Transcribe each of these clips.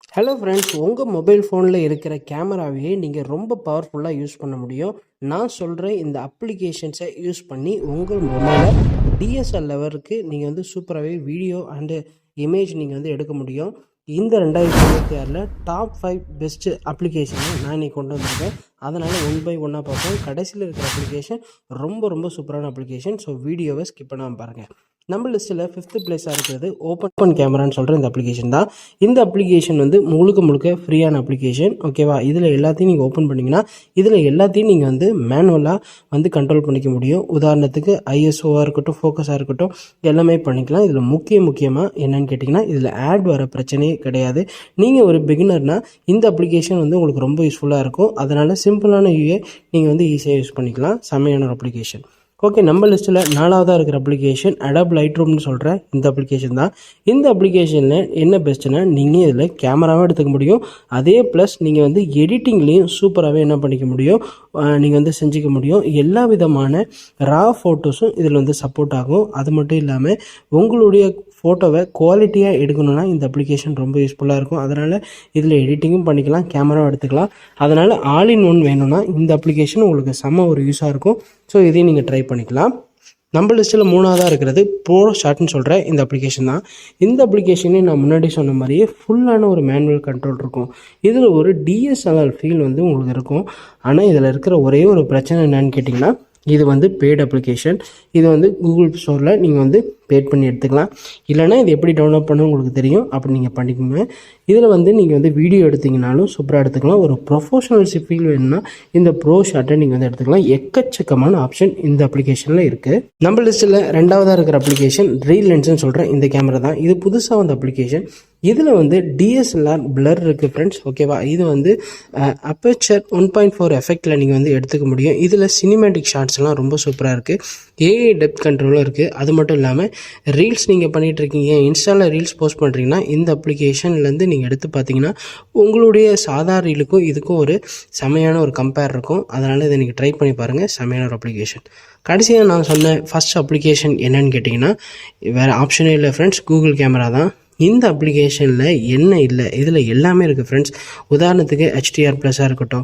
Hello friends, உங்கள் mobile ஃபோனில் இருக்கிற கேமராவையே நீங்கள் ரொம்ப பவர்ஃபுல்லாக யூஸ் பண்ண முடியும். நான் சொல்கிற இந்த அப்ளிகேஷன்ஸை யூஸ் பண்ணி உங்கள் மொபைலை டிஎஸ்எல் லெவலுக்கு நீங்கள் வந்து சூப்பராகவே வீடியோ அண்டு இமேஜ் நீங்கள் வந்து எடுக்க முடியும். இந்த 2026 டாப் 5 பெஸ்ட்டு அப்ளிகேஷனை நான் இன்றைக்கி கொண்டு வந்திருக்கேன். அதனால் ஒன் பை ஒன்னாக பார்ப்போம். கடைசியில் இருக்கிற அப்ளிகேஷன் ரொம்ப ரொம்ப சூப்பரான அப்ளிகேஷன். ஸோ வீடியோவை ஸ்கிப் பண்ணாமல் பாருங்கள். நம்ம லிஸ்ட்டில் 5th பிளேஸாக இருக்கிறது ஓப்பன் கேமரான்னு சொல்கிற இந்த அப்ளிகேஷன் தான். இந்த அப்ளிகேஷன் வந்து முழுக்க ஃப்ரீயான அப்ளிகேஷன். ஓகேவா? இதில் எல்லாத்தையும் நீங்கள் ஓப்பன் பண்ணிங்கன்னா இதில் எல்லாத்தையும் நீங்கள் வந்து மேனுவலாக வந்து கண்ட்ரோல் பண்ணிக்க முடியும். உதாரணத்துக்கு ஐஎஸ்ஓவாக இருக்கட்டும், ஃபோக்கஸாக இருக்கட்டும், எல்லாமே பண்ணிக்கலாம். இதில் முக்கியமாக என்னென்னு கேட்டிங்கன்னா, இதில் ஆட் வர பிரச்சனையே கிடையாது. நீங்கள் ஒரு பிகினர்னால் இந்த அப்ளிகேஷன் வந்து உங்களுக்கு ரொம்ப யூஸ்ஃபுல்லாக இருக்கும். அதனால் சிம்பிளான யூஏ நீங்கள் வந்து ஈஸியாக யூஸ் பண்ணிக்கலாம். செம்மையான ஒரு அப்ளிகேஷன். ஓகே, நம்ம லிஸ்ட்டில் 4வதாக இருக்கிற அப்ளிகேஷன் அடாப் லைட்ரூம்னு சொல்கிற இந்த அப்ளிகேஷன் தான். இந்த அப்ளிகேஷனில் என்ன பெஸ்ட்டுன்னா, நீங்கள் இதில் கேமராவும் எடுத்துக்க முடியும். அதே ப்ளஸ் நீங்கள் வந்து எடிட்டிங்லேயும் சூப்பராகவே என்ன பண்ணிக்க முடியும், நீங்கள் வந்து செஞ்சுக்க முடியும். எல்லா விதமான ரா ஃபோட்டோஸும் இதில் வந்து சப்போர்ட் ஆகும். அது மட்டும் இல்லாமல் உங்களுடைய ஃபோட்டோவை குவாலிட்டியாக எடுக்கணுன்னா இந்த அப்ளிகேஷன் ரொம்ப யூஸ்ஃபுல்லாக இருக்கும். அதனால் இதில் எடிட்டிங்கும் பண்ணிக்கலாம், கேமராவும் எடுத்துக்கலாம். அதனால் ஆல் இன் ஒன் வேணும்னா இந்த அப்ளிகேஷன் உங்களுக்கு செம்ம ஒரு யூஸாக இருக்கும். ஸோ இதையும் நீங்கள் ட்ரை பண்ணிக்கலாம். நம்ம லிஸ்ட்டில் 3வதாக இருக்கிறது ப்ரோ ஷாட்னு சொல்கிற இந்த அப்ளிகேஷன் தான். இந்த அப்ளிகேஷனே நான் முன்னாடி சொன்ன மாதிரியே ஃபுல்லான ஒரு மேனுவல் கண்ட்ரோல் இருக்கும். இதில் ஒரு டிஎஸ்எல்ஆர் ஃபீல் வந்து உங்களுக்கு இருக்கும். ஆனால் இதில் இருக்கிற ஒரே ஒரு பிரச்சனை என்னன்னு கேட்டிங்கன்னா, இது வந்து பெய்டு அப்ளிகேஷன். இது வந்து கூகுள் ஸ்டோரில் நீங்கள் வந்து பேட் பண்ணி எடுத்துக்கலாம். இல்லைனா இது எப்படி டவுன்லோட் பண்ண உங்களுக்கு தெரியும், அப்படி நீங்கள் பண்ணிக்கோங்க. இதில் வந்து நீங்கள் வந்து வீடியோ எடுத்திங்கனாலும் சூப்பராக எடுத்துக்கலாம். ஒரு ப்ரொஃபஷனல்ஷிப் ஃபீல் வேணும்னா இந்த ப்ரோ ஷாட்டை நீங்கள் வந்து எடுத்துக்கலாம். எக்கச்சக்கமான ஆப்ஷன் இந்த அப்ளிகேஷனில் இருக்குது. நம்ம லிஸ்ட்டில் 2வதாக இருக்கிற அப்ளிகேஷன் ரீல் லென்ஸ்னு சொல்கிற இந்த கேமரா தான். இது புதுசாக வந்த அப்ளிகேஷன். இதில் வந்து டிஎஸ்எல்ஆர் பிளர் இருக்குது ஃப்ரெண்ட்ஸ். ஓகேவா? இது வந்து அப்பேச்சர் 1.4 எஃபெக்டில் நீங்கள் வந்து எடுத்துக்க முடியும். இதில் சினிமேட்டிக் ஷாட்ஸ்லாம் ரொம்ப சூப்பராக இருக்குது. ஏஐ டெப்த் கண்ட்ரோலும் இருக்குது. அது மட்டும் இல்லாமல் ரீல்ஸ் நீங்கள் பண்ணிகிட்ருக்கீங்க, இன்ஸ்டாவில் ரீல்ஸ் போஸ்ட் பண்ணுறீங்கன்னா இந்த அப்ளிகேஷன்லேருந்து நீங்கள் எடுத்து பார்த்தீங்கன்னா உங்களுடைய சாதா ரீலுக்கும் இதுக்கும் ஒரு செமையான ஒரு கம்பேர் இருக்கும். அதனால் இதை நீங்கள் ட்ரை பண்ணி பாருங்கள். செமையான ஒரு அப்ளிகேஷன். கடைசியாக நான் சொன்ன ஃபஸ்ட் அப்ளிகேஷன் என்னன்னு கேட்டிங்கன்னா, வேறு ஆப்ஷனே இல்லை ஃப்ரெண்ட்ஸ், கூகுள் கேமரா தான். இந்த அப்ளிகேஷனில் என்ன இல்லை, இதில் எல்லாமே இருக்குது ஃப்ரெண்ட்ஸ். உதாரணத்துக்கு HDR+ஆக இருக்கட்டும்,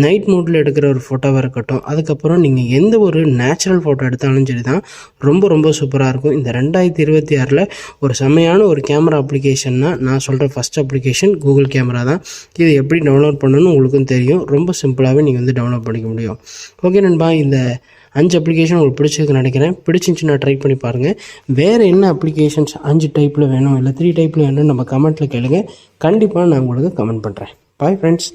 நைட் மோடில் எடுக்கிற ஒரு ஃபோட்டோவாக இருக்கட்டும், அதுக்கப்புறம் நீங்கள் எந்த ஒரு நேச்சுரல் ஃபோட்டோ எடுத்தாலும் சரி தான் ரொம்ப ரொம்ப சூப்பராக இருக்கும். இந்த 2026 ஒரு செம்மையான ஒரு கேமரா அப்ளிகேஷன்னா நான் சொல்கிற ஃபஸ்ட் அப்ளிகேஷன் கூகுள் கேமரா தான். இது எப்படி டவுன்லோட் பண்ணணும்னு உங்களுக்கும் தெரியும். ரொம்ப சிம்பிளாகவே நீங்கள் வந்து டவுன்லோட் பண்ணிக்க முடியும். ஓகே நண்பா, இந்த 5 அப்ளிகேஷன் உங்களுக்கு பிடிச்சிருக்குன்னு நினைக்கிறேன். பிடிச்சிருந்துச்சுன்னா ட்ரை பண்ணி பாருங்கள். வேறு என்ன அப்ளிகேஷன்ஸ் 5 டைப்பில் வேணும் இல்லை 3 டைப்பில் வேணும்னு நம்ம கமெண்ட்டில் கேளுங்க. கண்டிப்பாக நான் உங்களுக்கு கமெண்ட் பண்ணுறேன். Bye friends.